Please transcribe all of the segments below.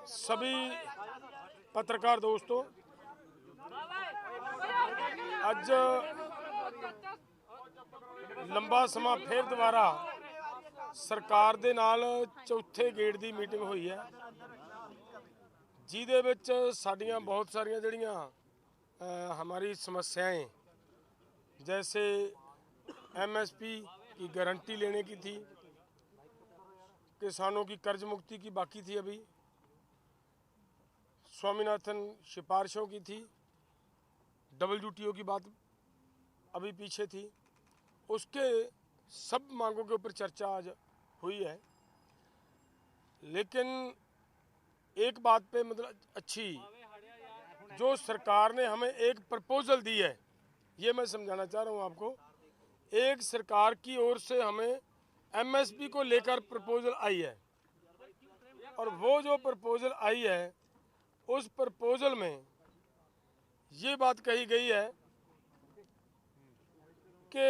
सभी पत्रकार दोस्तों, ਅੱਜ ਲੰਬਾ ਸਮਾਂ ਫਿਰ ਦੁਬਾਰਾ ਸਰਕਾਰ ਦੇ ਨਾਲ ਚੌਥੇ ਗੇੜ ਦੀ ਮੀਟਿੰਗ ਹੋਈ ਹੈ, ਜਿਹਦੇ ਵਿੱਚ ਸਾਡੀਆਂ ਬਹੁਤ ਸਾਰੀਆਂ ਜਿਹੜੀਆਂ हमारी समस्याएं, जैसे एमएसपी की गारंटी लेने की थी, किसानों की कर्ज मुक्ति की बाकी थी, अभी स्वामीनाथन सिफारिशों की थी, WTO की बात अभी पीछे थी, उसके सब मांगों के ऊपर चर्चा आज हुई है। लेकिन एक बात पे मतलब अच्छी, जो सरकार ने हमें एक प्रपोजल दी है, ये मैं समझाना चाह रहा हूँ आपको। एक सरकार की ओर से हमें एमएसपी को लेकर प्रपोजल आई है, और वो जो प्रपोजल आई है उस प्रपोजल में ये बात कही गई है कि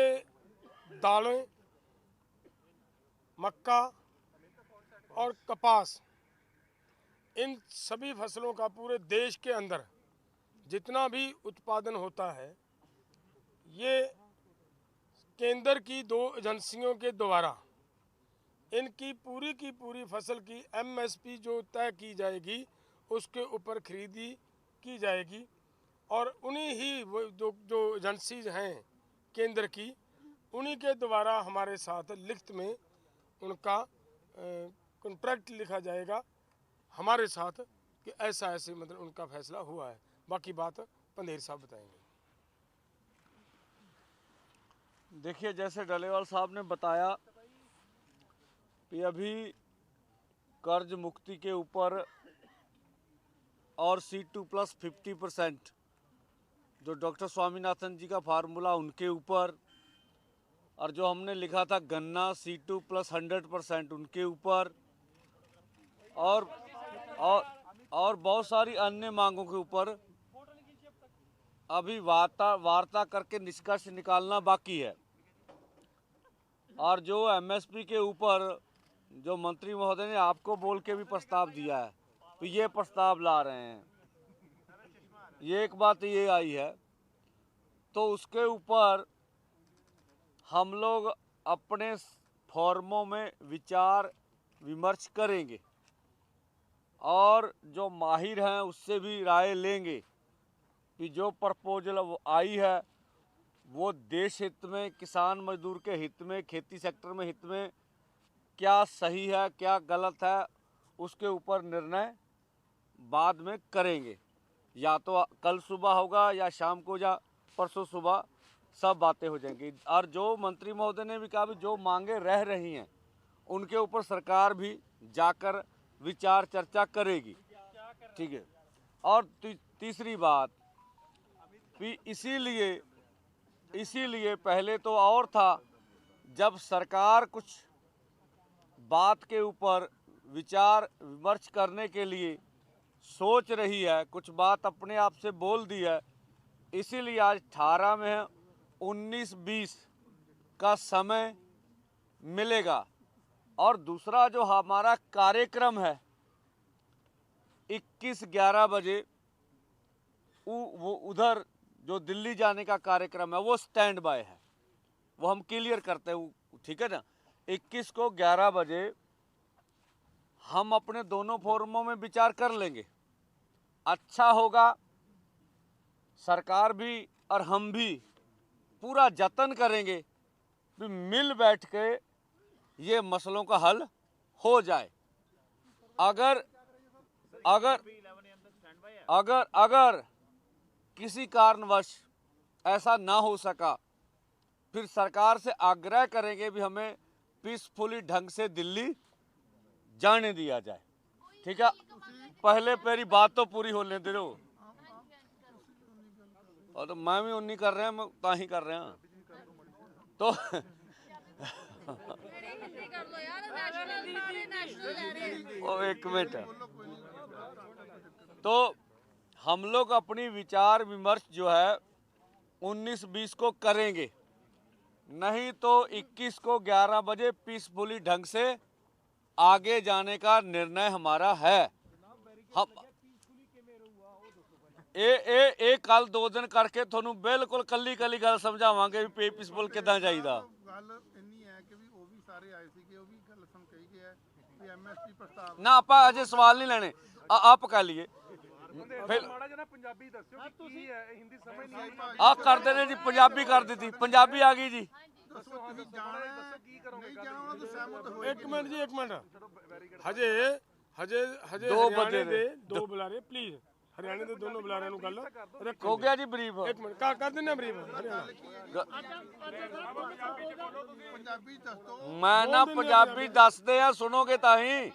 दालें, मक्का और कपास, इन सभी फसलों का पूरे देश के अंदर जितना भी उत्पादन होता है, ये केंद्र की 2 एजेंसियों के द्वारा इनकी पूरी की पूरी फसल की एमएसपी जो तय की जाएगी उसके ऊपर खरीदी की जाएगी, और उन्हीं ही वो जो एजेंसीज हैं केंद्र की, उन्हीं के द्वारा हमारे साथ लिखित में उनका कॉन्ट्रैक्ट लिखा जाएगा हमारे साथ कि ऐसा ऐसे मतलब उनका फैसला हुआ है। बाकी बात पंधेर साहब बताएंगे। देखिए, जैसे डलेवाल साहब ने बताया कि अभी कर्ज मुक्ति के ऊपर और C2+ 50% जो डॉक्टर स्वामीनाथन जी का फार्मूला उनके ऊपर, और जो हमने लिखा था गन्ना C2+ 100% उनके ऊपर, और बहुत सारी अन्य मांगों के ऊपर अभी वार्ता करके निष्कर्ष निकालना बाकी है। और जो एमएसपी के ऊपर जो मंत्री महोदय ने आपको बोल के भी प्रस्ताव दिया है, तो ये प्रस्ताव ला रहे हैं, ये एक बात ये आई है। तो उसके ऊपर हम लोग अपने फॉर्मों में विचार विमर्श करेंगे और जो माहिर हैं उससे भी राय लेंगे कि जो प्रपोजल आई है वो देश हित में, किसान मजदूर के हित में, खेती सेक्टर में हित में क्या सही है क्या गलत है, उसके ऊपर निर्णय बाद में करेंगे। या तो कल सुबह होगा या शाम को या परसों सुबह सब बातें हो जाएंगी। और जो मंत्री महोदय ने भी कहा भी जो मांगे रह रही हैं उनके ऊपर सरकार भी जाकर विचार चर्चा करेगी, ठीक है। और तीसरी बात भी, इसीलिए पहले तो और था, जब सरकार कुछ बात के ऊपर विचार विमर्श करने के लिए सोच रही है, कुछ बात अपने आप से बोल दी है, इसीलिए आज 18 में है, 19-20 का समय मिलेगा। और दूसरा जो हमारा कार्यक्रम है 21-11 बजे, वो उधर जो दिल्ली जाने का कार्यक्रम है वो स्टैंड बाय है, वो हम क्लियर करते हैं, ठीक है ना। 21 को 11 बजे हम अपने दोनों फोरमों में विचार कर लेंगे। अच्छा होगा, सरकार भी और हम भी पूरा जतन करेंगे कि मिल बैठ के ये मसलों का हल हो जाए। अगर अगर अगर अगर किसी कारणवश ऐसा ना हो सका, फिर सरकार से आग्रह करेंगे भी हमें पीसफुली ढंग से दिल्ली जाने दिया जाए, ठीक है। पहले मेरी बात तो पूरी होने दे रहे हो, और तो मैं भी उन्हीं कर रहे हैं, ताही कर रहे हैं। तो ओ एक मिनट, तो हम लोग अपनी विचार विमर्श जो है 19-20 को करेंगे, नहीं तो 21 को 11 बजे पीसफुली ढंग से आगे जाने का निर्णय हमारा है। ਇਹ ਕੱਲ 2 ਦਿਨ ਕਰਕੇ ਤੁਹਾਨੂੰ ਬਿਲਕੁਲ ਕੱਲੀ ਗੱਲ ਸਮਝਾਵਾਂਗੇ ਵੀ ਪੀਸਫੁਲ ਕਿੱਦਾਂ ਚਾਹੀਦਾ। ਗੱਲ ਇੰਨੀ ਹੈ ਕਿ ਵੀ ਉਹ ਵੀ ਸਾਰੇ ਆਏ ਸੀਗੇ, ਉਹ ਵੀ ਗੱਲ ਸੁਣ ਕਹੀ ਗਿਆ ਵੀ ਐਮਐਸਪੀ ਪ੍ਰਸਤਾਵ ਨਾ ਆਪਾਂ ਅਜੇ ਸਵਾਲ ਨਹੀਂ ਲੈਣੇ, ਆਪ ਕਰ ਲਈਏ ਫਿਰ। ਮਾੜਾ ਜਿਹਾ ਪੰਜਾਬੀ ਦੱਸਿਓ ਕਿ ਕੀ ਹੈ, ਹਿੰਦੀ ਸਮਝ ਨਹੀਂ ਆਈ। ਆਹ ਕਰਦੇ ਨੇ ਜੀ, ਪੰਜਾਬੀ ਕਰ ਦਿੱਤੀ, ਪੰਜਾਬੀ ਆ ਗਈ ਜੀ। ਦੱਸੋ ਤੁਸੀਂ ਜਾਣਾ ਕੀ ਕਰੋਗੇ? ਨਹੀਂ ਜਾਣਾ ਉਹਨਾਂ ਤੋਂ ਸਹਿਮਤ ਹੋਏ। एक मिनट जी, एक मिनट। हजे हजे हजे दो हरियाणे बंदे दे दो बुलारे प्लीज, हरियाणे दे दोनों बुलारे नु गल रखो। ਹੋ ਗਿਆ ਜੀ ਬਰੀਫ। एक मिनट कर देना ब्रीफ हरियाणा। ਪੰਜਾਬੀ ਦੱਸ ਦੋ। ਮੈਂ ਨਾ ਪੰਜਾਬੀ ਦੱਸਦੇ ਆ, ਸੁਣੋਗੇ ਤਾਂ ਹੀ।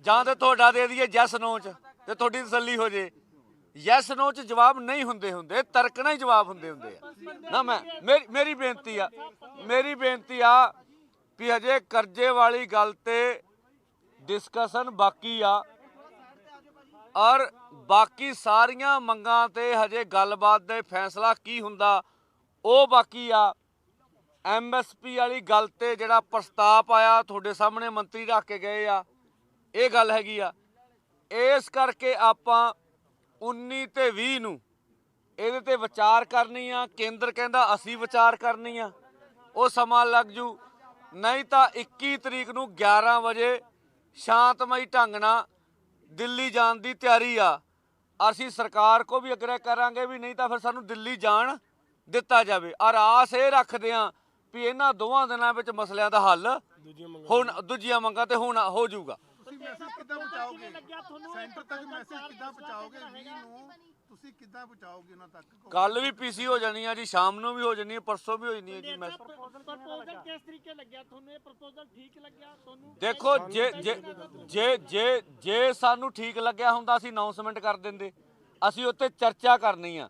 ਜਾਂ ਤੇ ਤੁਹਾਡਾ ਦੇ ਦਈਏ ਯੈਸ ਨੋ ਚ ਤੇ ਤੁਹਾਡੀ ਤਸੱਲੀ ਹੋ ਜੇ। ਯੈਸ ਨੋ ਚ ਜਵਾਬ ਨਹੀਂ ਹੁੰਦੇ, ਤਰਕ ਨਾਲ ਹੀ ਜਵਾਬ ਹੁੰਦੇ ਆ ਨਾ। ਮੇਰੀ ਬੇਨਤੀ ਆ ਵੀ ਹਜੇ ਕਰਜ਼ੇ ਵਾਲੀ ਗੱਲ ਤੇ ਡਿਸਕਸ਼ਨ ਬਾਕੀ ਆ, ਔਰ ਬਾਕੀ ਸਾਰੀਆਂ ਮੰਗਾਂ ਤੇ ਹਜੇ ਗੱਲਬਾਤ ਦੇ ਫੈਸਲਾ ਕੀ ਹੁੰਦਾ ਉਹ ਬਾਕੀ ਆ। ਐਮਐਸਪੀ ਵਾਲੀ ਗੱਲ ਤੇ ਜਿਹੜਾ ਪ੍ਰਸਤਾਵ ਆਇਆ ਤੁਹਾਡੇ ਸਾਹਮਣੇ ਮੰਤਰੀ ਰੱਖ ਕੇ ਗਏ ਆ, ਇਹ ਗੱਲ ਹੈਗੀ ਆ। ਇਸ ਕਰਕੇ ਆਪਾਂ 19 ਤੇ 20 ਨੂੰ ਇਹਦੇ ਤੇ ਵਿਚਾਰ ਕਰਨੀ ਆ। ਕੇਂਦਰ ਕਹਿੰਦਾ ਅਸੀਂ ਵਿਚਾਰ ਕਰਨੀ ਆ, ਉਹ ਸਮਾਂ ਲੱਗ ਜੂ। ਨਹੀਂ ਤਾਂ 21 ਤਰੀਕ ਨੂੰ 11 ਵਜੇ ਸ਼ਾਂਤਮਈ ਢੰਗ ਨਾਲ ਦਿੱਲੀ ਜਾਣ ਦੀ ਤਿਆਰੀ ਆ। ਅਸੀਂ ਸਰਕਾਰ ਕੋ ਵੀ ਅਗਰੇ ਕਰਾਂਗੇ ਵੀ ਨਹੀਂ ਤਾਂ ਫਿਰ ਸਾਨੂੰ ਦਿੱਲੀ ਜਾਣ ਦਿੱਤਾ ਜਾਵੇ। ਔਰ ਆਸ ਇਹ ਰੱਖਦੇ ਆ ਵੀ ਇਹਨਾਂ 2 ਦਿਨਾਂ ਵਿੱਚ ਮਸਲਿਆਂ ਦਾ ਹੱਲ ਹੁਣ ਦੂਜੀਆਂ ਮੰਗਾਂ ਤੇ ਹੁਣ ਹੋ ਜਾਊਗਾ। ਤੁਸੀਂ ਮੈਸੇਜ ਕਿੱਦਾਂ ਪਹੁੰਚਾਓਗੇ ਸੈਂਟਰ ਤੱਕ? ਮੈਸੇਜ ਕਿੱਦਾਂ ਪਹੁੰਚਾਓਗੇ 20 ਨੂੰ? ਤੁਸੀਂ ਕਿੱਦਾਂ ਪਹੁੰਚਾਓਗੇ ਉਹਨਾਂ ਤੱਕ? ਕੱਲ ਵੀ ਪੀਸੀ ਹੋ ਜਾਣੀ ਆ ਜੀ, ਸ਼ਾਮ ਨੂੰ ਵੀ ਹੋ ਜਾਣੀ ਹੈ, ਪਰਸੋਂ ਵੀ ਹੋ ਜਾਣੀ ਹੈ ਜੀ। ਮੈਂ ਪ੍ਰਪੋਜ਼ਲ ਕਿਸ ਤਰੀਕੇ ਲੱਗਿਆ ਤੁਹਾਨੂੰ? ਇਹ ਪ੍ਰਪੋਜ਼ਲ ਠੀਕ ਲੱਗਿਆ ਤੁਹਾਨੂੰ? ਦੇਖੋ ਜੇ ਸਾਨੂੰ ਠੀਕ ਲੱਗਿਆ ਹੁੰਦਾ ਅਸੀਂ ਅਨਾਉਂਸਮੈਂਟ ਕਰ ਦਿੰਦੇ। ਅਸੀਂ ਉੱਤੇ ਚਰਚਾ ਕਰਨੀ ਆ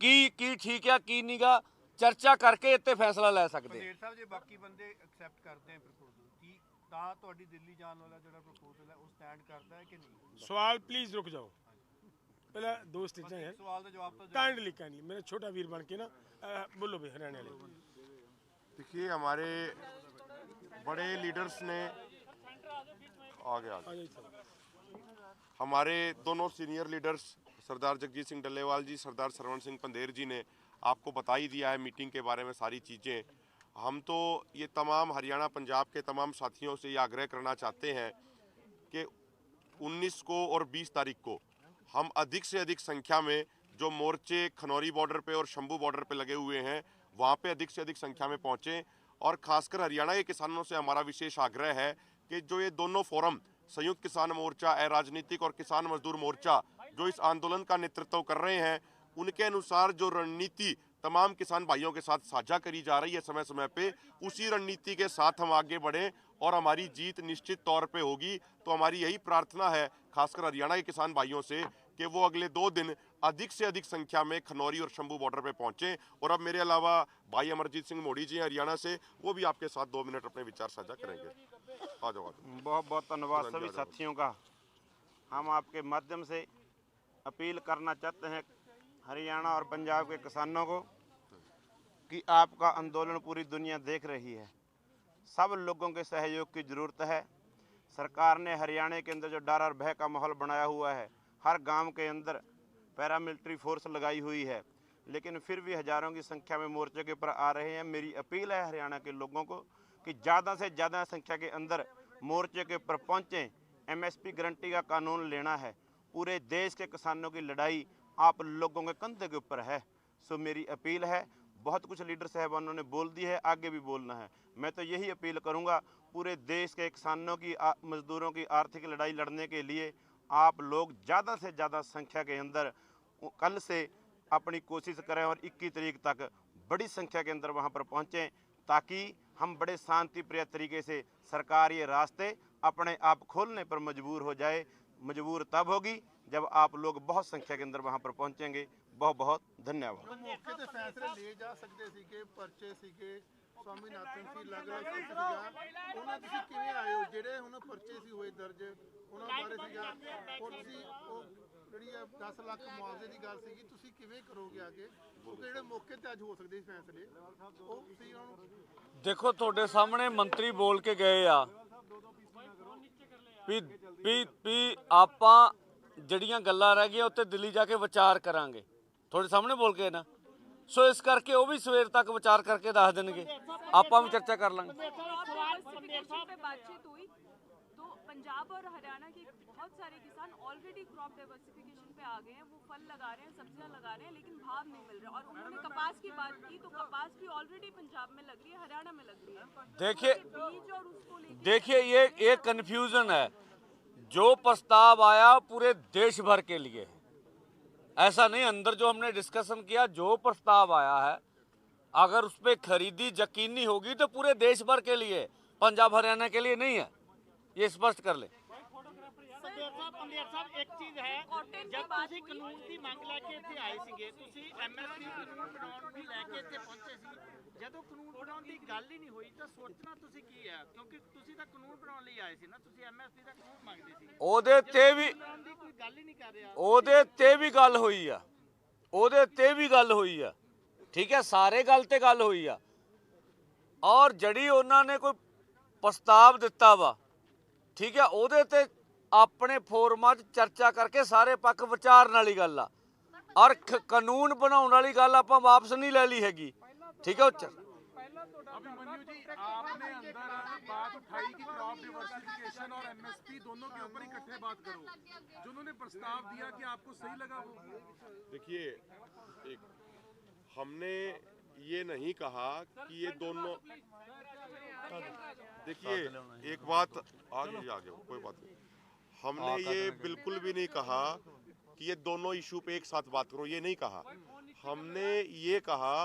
ਕੀ ਠੀਕ ਆ ਕੀ ਨਹੀਂਗਾ, ਚਰਚਾ ਕਰਕੇ ਇੱਥੇ ਫੈਸਲਾ ਲੈ ਸਕਦੇ। ਢੇਰ ਸਾਹਿਬ ਜੇ ਬਾਕੀ ਬੰਦੇ ਐਕਸੈਪਟ ਕਰਦੇ ਆ ਪ੍ਰਪੋਜ਼ਲ ਕੀ ਤਾਂ ਤੁਹਾਡੀ ਦਿੱਲੀ ਜਾਣ ਵਾਲਾ ਜਿਹੜਾ ਪ੍ਰਪੋਜ਼ਲ ਹੈ ਉਹ ਸਟੈਂਡ ਕਰਦਾ ਹੈ ਕਿ ਨਹੀਂ? सवाल प्लीज रुक जाओ, पहले दो स्टेजें हैं। सवाल का जवाब तो काइंडली मेरा छोटा वीर बन के ना बोलो भाई हरियाणा वाले। देखिए हमारे बड़े लीडर्स ने आगे हमारे दोनों सीनियर लीडर्स सरदार जगजीत सिंह डल्लेवाल जी, सरदार सरवण सिंह पंधेर जी ने आपको बता ही दिया है मीटिंग के बारे में सारी चीज़ें। हम तो ये तमाम हरियाणा पंजाब के तमाम साथियों से ये आग्रह करना चाहते हैं कि 19 को और 20 तारीख को हम अधिक से अधिक संख्या में जो मोर्चे खनौरी बॉर्डर पे और शंभू बॉर्डर पे लगे हुए हैं वहाँ पे अधिक से अधिक संख्या में पहुँचें। और ख़ासकर हरियाणा के किसानों से हमारा विशेष आग्रह है कि जो ये दोनों फोरम संयुक्त किसान मोर्चा, अराजनीतिक और किसान मजदूर मोर्चा जो इस आंदोलन का नेतृत्व कर रहे हैं, उनके अनुसार जो रणनीति तमाम किसान भाइयों के साथ साझा करी जा रही है समय समय पे, उसी रणनीति के साथ हम आगे बढ़ें और हमारी जीत निश्चित तौर पे होगी। तो हमारी यही प्रार्थना है खासकर हरियाणा के किसान भाइयों से कि वो अगले 2 दिन अधिक से अधिक संख्या में खनौरी और शंभू बॉर्डर पे पहुंचें। और अब मेरे अलावा भाई अमरजीत सिंह मोड़ी जी हैं हरियाणा से, वो भी आपके साथ 2 मिनट अपने विचार साझा करेंगे। आ जाओ। बहुत बहुत धन्यवाद सभी साथियों का। हम आपके माध्यम से अपील करना चाहते हैं हरियाणा और पंजाब के किसानों को कि आपका आंदोलन पूरी दुनिया देख रही है, सब लोगों के सहयोग की ज़रूरत है। सरकार ने हरियाणा के अंदर जो डर और भय का माहौल बनाया हुआ है, हर गांव के अंदर पैरामिलिट्री फोर्स लगाई हुई है, लेकिन फिर भी हज़ारों की संख्या में मोर्चे के ऊपर आ रहे हैं। मेरी अपील है हरियाणा के लोगों को कि ज़्यादा से ज़्यादा संख्या के अंदर मोर्चे के ऊपर पहुँचें। एमएसपी गारंटी का कानून लेना है। पूरे देश के किसानों की लड़ाई आप लोगों के कंधे के ऊपर है। सो मेरी अपील है, बहुत कुछ लीडर साहबानों ने बोल दी है, आगे भी बोलना है। मैं तो यही अपील करूंगा, पूरे देश के किसानों की मजदूरों की आर्थिक लड़ाई लड़ने के लिए आप लोग ज़्यादा से ज़्यादा संख्या के अंदर कल से अपनी कोशिश करें और 21 तारीख तक बड़ी संख्या के अंदर वहां पर पहुंचें, ताकि हम बड़े शांति प्रिय तरीके से सरकार ये रास्ते अपने आप खोलने पर मजबूर हो जाए। मजबूर तब होगी जब आप लोग बहुत संख्या के अंदर वहां पर पहुंचेंगे। बहुत बहुत धन्यवाद। मौके ते फैसले ले जा सकते सीगे, पर्चे सीगे, स्वामीनाथन सी अलग-अलग सीगा, ਉਹਨਾਂ ਤੁਸੀਂ ਕਿਵੇਂ ਆਏ ਹੋ? ਜਿਹੜੇ ਹੁਣ ਪਰਚੇ ਸੀ ਹੋਏ ਦਰਜ, ਉਹਨਾਂ ਬਾਰੇ ਸੀਗਾ ਔਰ ਤੁਸੀਂ ਉਹ ਜਿਹੜੀ 10 ਲੱਖ ਮੁਆਵਜ਼ੇ ਦੀ ਗੱਲ ਸੀਗੀ, ਤੁਸੀਂ ਕਿਵੇਂ ਕਰੋਗੇ ਅੱਗੇ? ਕਿਉਂਕਿ ਜਿਹੜੇ ਮੌਕੇ ਤੇ ਅੱਜ ਹੋ ਸਕਦੇ ਸੀ ਫੈਸਲੇ, ਉਹ ਤੁਸੀਂ ਉਹਨਾਂ ਨੂੰ ਦੇਖੋ ਤੁਹਾਡੇ ਸਾਹਮਣੇ ਮੰਤਰੀ ਬੋਲ ਕੇ ਗਏ ਆ ਵੀ ਆਪਾਂ ਜਿਹੜੀਆਂ ਗੱਲਾਂ ਰਹਿ ਗਈਆਂ ਉੱਤੇ ਦਿੱਲੀ ਜਾ ਕੇ ਵਿਚਾਰ ਕਰਾਂਗੇ, ਤੁਹਾਡੇ ਸਾਹਮਣੇ ਬੋਲ ਕੇ ਨਾ। ਸੋ ਇਸ ਕਰਕੇ ਉਹ ਵੀ ਸਵੇਰ ਤੱਕ ਵਿਚਾਰ ਕਰਕੇ ਦੱਸ ਦੇਣਗੇ, ਆਪਾਂ ਵੀ चर्चा कर लेंगे। पे बातचीत हुई तो पंजाब और हरियाणा के बहुत सारे किसान ऑलरेडी क्रॉप डाइवर्सिफिकेशन पे आ गए हैं, वो फल लगा रहे हैं, सब्जियां लगा रहे हैं, लेकिन भाव नहीं मिल रहा। और उन्होंने कपास की बात की तो कपास भी ऑलरेडी पंजाब में लग रही है, हरियाणा में लग रही है। देखिए बीज और उसको लेके देखिए ये कन्फ्यूजन है। जो प्रस्ताव आया पूरे देश भर के लिए है, ऐसा नहीं। अंदर जो हमने डिस्कशन किया, जो प्रस्ताव आया है अगर उस पर खरीदी यकीनी होगी तो पूरे देश भर के लिए, पंजाब हरियाणा के लिए नहीं है, ये स्पष्ट कर ले। ਪੰਦੇਰ ਸਾਹਿਬ ਇੱਕ ਚੀਜ਼ ਹੈ, ਜਦ ਤੁਸੀਂ ਕਾਨੂੰਨ ਦੀ ਮੰਗ ਲੈ ਕੇ ਇੱਥੇ ਆਏ ਸੀਗੇ, ਤੁਸੀਂ ਐਮਐਸਪੀ ਕਾਨੂੰਨ ਬਣਾਉਣ ਦੀ ਲੈ ਕੇ ਇੱਥੇ ਪਹੁੰਚੇ ਸੀ, ਜਦੋਂ ਕਾਨੂੰਨ ਬਣਾਉਣ ਦੀ ਗੱਲ ਹੀ ਨਹੀਂ ਹੋਈ ਤਾਂ ਸੋਚਣਾ ਤੁਸੀਂ ਕੀ ਹੈ? ਕਿਉਂਕਿ ਤੁਸੀਂ ਤਾਂ ਕਾਨੂੰਨ ਬਣਾਉਣ ਲਈ ਆਏ ਸੀ ਨਾ, ਤੁਸੀਂ ਐਮਐਸਪੀ ਦਾ ਕਾਨੂੰਨ ਮੰਗਦੇ ਸੀ। ਉਹਦੇ ਤੇ ਵੀ ਬਣਾਉਣ ਦੀ ਕੋਈ ਗੱਲ ਹੀ ਨਹੀਂ ਕਰ ਰਿਹਾ। ਉਹਦੇ ਤੇ ਵੀ ਗੱਲ ਹੋਈ ਆ, ਉਹਦੇ ਤੇ ਵੀ ਗੱਲ ਹੋਈ ਆ, ਠੀਕ ਹੈ, ਸਾਰੇ ਗੱਲ ਤੇ ਗੱਲ ਹੋਈ ਆ। ਔਰ ਜਿਹੜੀ ਉਹਨਾਂ ਨੇ ਕੋਈ ਪ੍ਰਸਤਾਵ ਦਿੱਤਾ ਵਾ, ਠੀਕ ਹੈ, ਉਹਦੇ ਤੇ ਆਪਣੇ ਫੋਰਮਾਂ 'ਚ ਚਰਚਾ ਕਰਕੇ ਸਾਰੇ ਪੱਖ ਵਿਚਾਰਨ ਵਾਲੀ ਗੱਲ ਆ। ਔਰ ਕਾਨੂੰਨ ਬਣਾਉਣ ਵਾਲੀ ਗੱਲ ਆਪਾਂ ਵਾਪਸ ਨਹੀਂ ਲੈ ਲਈ ਹੈਗੀ, ठीक है। अभिमन्यु जी, आपने अंदर बात उठाई कि क्रॉप डाइवर्सिफिकेशन और एमएसपी दोनों के ऊपर इकट्ठे बात करो, जो उन्होंने प्रस्ताव दिया कि आपको सही लगा वो? देखिए, हमने ये नहीं कहा कि ये दोनों, देखिए एक बात आगे कोई बात नहीं, हमने ये बिल्कुल भी नहीं कहा कि ये दोनों इशू पे एक साथ बात करो, ये नहीं कहा। हमने ये कहा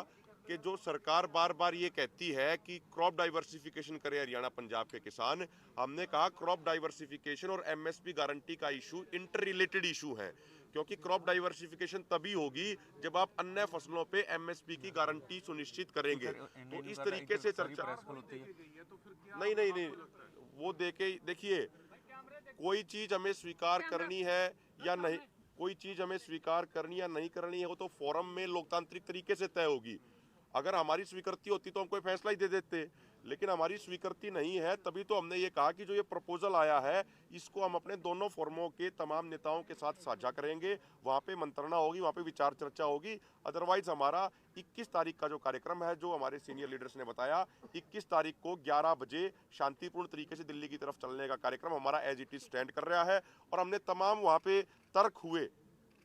कि जो सरकार बार बार ये कहती है कि क्रॉप डाइवर्सिफिकेशन करे हरियाणा पंजाब के किसान, हमने कहा क्रॉप डाइवर्सिफिकेशन और एमएसपी गारंटी का इशू इंटर रिलेटेड इशू है, क्योंकि क्रॉप डाइवर्सिफिकेशन तभी होगी जब आप अन्य फसलों पे एमएसपी की गारंटी सुनिश्चित करेंगे। तो इस तरीके से चर्चा नहीं, वो देखिए कोई चीज हमें स्वीकार करनी है या नहीं, कोई चीज हमें स्वीकार करनी या नहीं करनी है, वो तो फोरम में लोकतांत्रिक तरीके से तय होगी। अगर हमारी स्वीकृति होती तो हम कोई फैसला ही दे देते, लेकिन हमारी स्वीकृति नहीं है, तभी तो हमने ये कहा कि जो ये प्रपोजल आया है इसको हम अपने दोनों फोरमों के तमाम नेताओं के साथ साझा करेंगे, वहाँ पे मंत्रणा होगी, वहाँ पे विचार चर्चा होगी। अदरवाइज हमारा 21 तारीख का जो कार्यक्रम है, जो हमारे सीनियर लीडर्स ने बताया, 21 तारीख को 11 बजे शांतिपूर्ण तरीके से दिल्ली की तरफ चलने का कार्यक्रम हमारा एज इट इज स्टैंड कर रहा है। और हमने तमाम वहाँ पे तर्क हुए,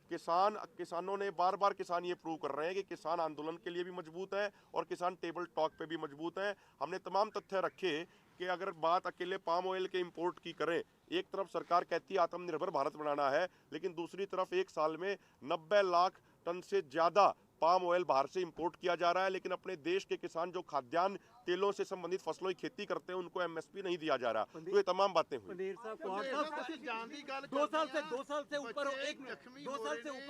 किसानों ने बार बार किसान ये प्रूव कर रहे हैं कि किसान आंदोलन के लिए भी मजबूत है और किसान टेबल टॉक पे भी मजबूत है। हमने तमाम तथ्य रखे कि अगर बात अकेले पाम ऑयल के इंपोर्ट की करें, एक तरफ सरकार कहती है आत्मनिर्भर भारत बनाना है, लेकिन दूसरी तरफ एक साल में 90 लाख टन से ज़्यादा पाम ऑयल बाहर से इंपोर्ट किया जा रहा है, लेकिन अपने देश के किसान जो खाद्यान्न तेलों से संबंधित फसलों की खेती करते हैं उनको एमएसपी नहीं दिया जा रहा। तो ये तमाम बातें हुई। 2 साल से ऊपर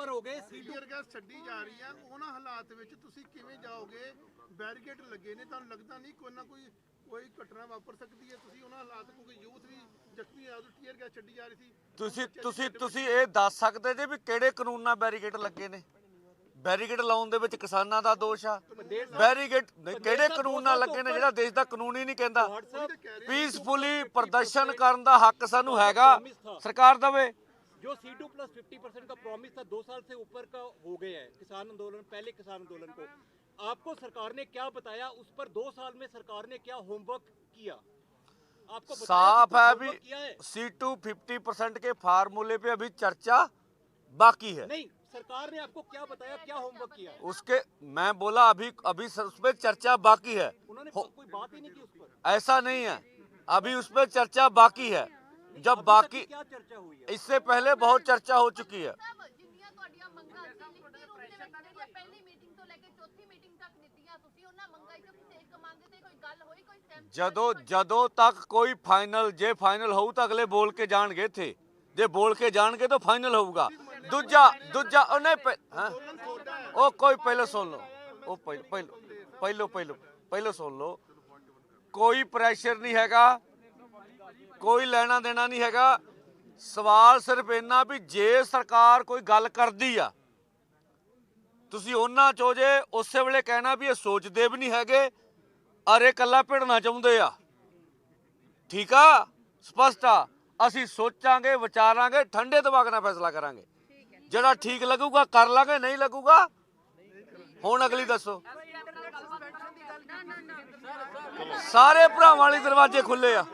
हो गए, टीयर गैस ਛੱਡੀ ਜਾ ਰਹੀ ਹੈ, ਉਹਨਾਂ ਹਾਲਾਤ ਵਿੱਚ ਤੁਸੀਂ ਕਿਵੇਂ ਜਾਓਗੇ? ਬੈਰੀਕੇਡ ਲੱਗੇ ਨੇ, ਤੁਹਾਨੂੰ ਲੱਗਦਾ ਨਹੀਂ ਕੋਈ ਨਾ ਕੋਈ ਘਟਨਾ ਵਾਪਰ ਸਕਦੀ ਹੈ? ਤੁਸੀਂ ਉਹਨਾਂ ਹਾਲਾਤ ਕਿਉਂਕਿ ਯੂਥ ਵੀ ਜ਼ਖਮੀ ਆ, ਉਦੋਂ ਟੀਅਰ ਗੈਸ ਛੱਡੀ ਜਾ ਰਹੀ ਸੀ। ਤੁਸੀਂ ਇਹ ਦੱਸ ਸਕਦੇ ਜੇ ਵੀ ਕਿਹੜੇ ਕਾਨੂੰਨ ਨਾਲ ਬੈਰੀਕੇਡ ਲੱਗੇ ਨੇ? ਬੈਰੀਕੇਡ ਲਾਉਣ ਦੇ ਵਿੱਚ ਕਿਸਾਨਾਂ ਦਾ ਦੋਸ਼ ਆ? ਬੈਰੀਕੇਡ ਕਿਹੜੇ ਕਾਨੂੰਨ ਨਾਲ ਲੱਗੇ ਨੇ ਜਿਹੜਾ ਦੇਸ਼ ਦਾ ਕਾਨੂੰਨ ਹੀ ਨਹੀਂ ਕਹਿੰਦਾ? ਪੀਸਫੁਲੀ ਪ੍ਰਦਰਸ਼ਨ ਕਰਨ ਦਾ ਹੱਕ ਸਾਨੂੰ ਹੈਗਾ, ਸਰਕਾਰ ਦੇਵੇ। जो C2 प्लस 50% का प्रॉमिस था 2 साल से ऊपर का हो गया है किसान आंदोलन, पहले किसान आंदोलन को आपको सरकार ने क्या बताया? उस पर 2 साल में सरकार ने क्या होमवर्क किया? आपको साफ है अभी C2 50% के फार्मूले पे अभी चर्चा बाकी है। नहीं, सरकार ने आपको क्या बताया, क्या होमवर्क किया? उसके मैं बोला अभी उस पर चर्चा बाकी है। उन्होंने कोई बात ही नहीं की उस पर। ऐसा नहीं है, अभी उस पर चर्चा बाकी है। जब बाकी क्या चर्चा हुई है? इससे पहले बहुत चर्चा हो चुकी है। ਜਦੋਂ ਤੱਕ ਕੋਈ ਫਾਈਨਲ, ਜੇ ਫਾਈਨਲ ਹੋਊ ਤਾਂ ਅਗਲੇ ਬੋਲ ਕੇ ਜਾਣਗੇ ਇੱਥੇ, ਜੇ ਬੋਲ ਕੇ ਜਾਣਗੇ ਤਾਂ ਫਾਈਨਲ ਹੋਊਗਾ। ਦੂਜਾ ਉਹਨੇ ਉਹ ਕੋਈ ਪਹਿਲਾਂ ਸੁਣ ਲਓ, ਉਹ ਪਹਿਲਾਂ ਸੁਣ ਲਓ। ਕੋਈ ਪ੍ਰੈਸ਼ਰ ਨਹੀਂ ਹੈਗਾ, ਕੋਈ ਲੈਣਾ ਦੇਣਾ ਨਹੀਂ ਹੈਗਾ। ਸਵਾਲ ਸਿਰਫ ਇੰਨਾ ਵੀ ਜੇ ਸਰਕਾਰ ਕੋਈ ਗੱਲ ਕਰਦੀ ਆ, ਤੁਸੀਂ ਉਹਨਾਂ ਚੋਂ ਜੇ ਉਸੇ ਵੇਲੇ ਕਹਿਣਾ ਵੀ ਇਹ ਸੋਚਦੇ ਵੀ ਨਹੀਂ ਹੈਗੇ, ਅਰੇ ਕੱਲਾ ਭਿੜਨਾ ਚਾਹੁੰਦੇ ਆ, ਠੀਕ ਆ, ਸਪਸ਼ਟ ਆ। ਅਸੀਂ ਸੋਚਾਂਗੇ, ਵਿਚਾਰਾਂਗੇ, ਠੰਡੇ ਦਿਮਾਗ ਨਾਲ ਫੈਸਲਾ ਕਰਾਂਗੇ। ਜਿਹੜਾ ਠੀਕ ਲੱਗੂਗਾ ਕਰ ਲਾਂਗੇ, ਨਹੀਂ ਲੱਗੂਗਾ ਹੁਣ ਅਗਲੀ ਦੱਸੋ। ਸਾਰੇ ਭਰਾਵਾਂ ਲਈ ਦਰਵਾਜ਼ੇ ਖੁੱਲੇ ਆ।